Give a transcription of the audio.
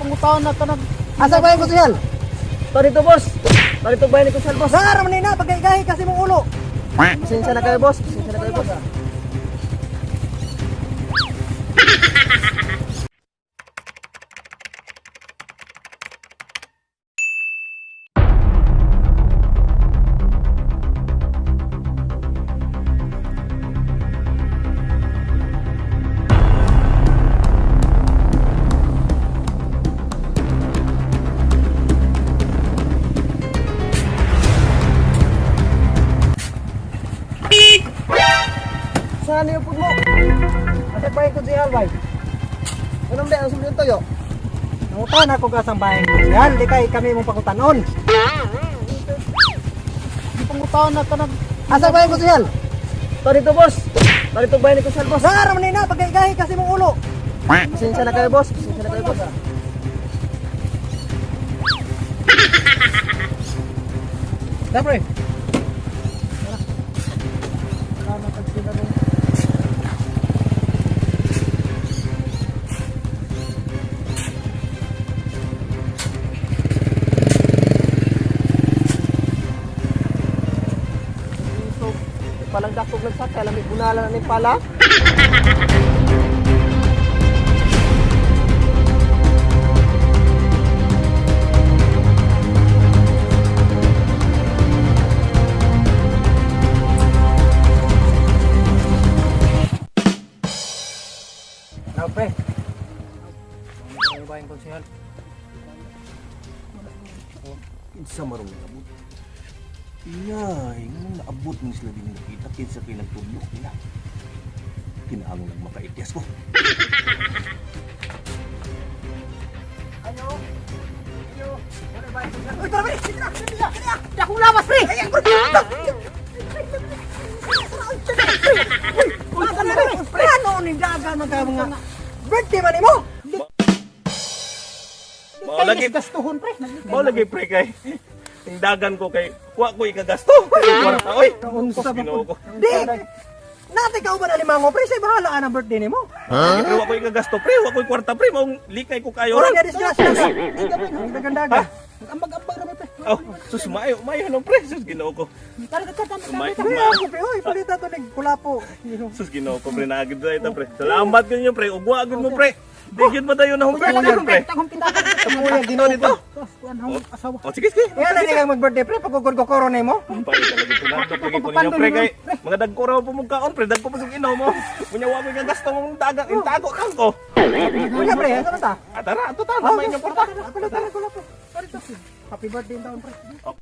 pangutaon na tanag. Asa ba yung konsyal? Dito boss. Dito ba ni kusal boss? Sara man na pagkaigahi kasi mong ulo. Pasensya na kayo boss. Pasensya na kayo boss. Saan niyo po mo? Asa ba yung konsyal bay? Anong ba ang sumunod toyo? Nangutan ako kasang bahay ng konsyal. Di kay kami mong pangutanon. Di pangutaon na tanag. Asa ba yung konsyal? Dito boss. Dito ba ni kusal boss? Sara man na pagkaigahi kasi mong ulo. Pasensya na kayo boss. Pasensya na kayo boss. Dapre. Palang dakog nagsaka, lamig bunala na ni pala. Dapre. Ano ba yung konsyal? Kinsa marong naabot. Inay, nung naabot ng sila din nakita kinsa pinagtudlok nila. Kinaang nagmakaityas ko. Uy, tara pre! Sige na! Sige na! Di akong lawas pre! Ay, ako pre! Pre, ano ni dagan mga mga birthday man mo? Mao lagi gastuhon pre. Mao lagi pre kay tindagan ko kay wa ko ikagasto. Kwarta oy. Kaunsa ba Ginoo ko. Di! Nati ka ba na limango pre? Say bahala ang birthday ni mo. Pero wa ko ikagasto pre, wa ko kwarta pre, mao likay ko kayo Ora ra. niya disgrasya ka. Ang dagandagan. Ambag-ambag na pre. Oh, sus mayo no pre, sus Ginoo ko. Tara ka tama. May- Pre, ako pre. Oy, palita to nig kulapo. Sus Ginoo ko pre naagid ra ita pre. Salamat kinyo pre, ugwa agud mo pre. Digid mo dayon na hong pre pre. Kuya Ginoo Dito. asawa. Oh, sige sige. Kaya na di kang mag-birthday pre pagkukod ko koron mo. Pagod talaga ito na. Lagi ko ninyo pre kay mga dagko raw pumugkaon pre, dagko pa sa inaw mo. Kunya wa mo gasto mong dagat, intago lang ko. Kuya pre, ano ta? Tara, ato ta, may inyo porta. Ako na kulapo. Happy birthday taon pre. Oh.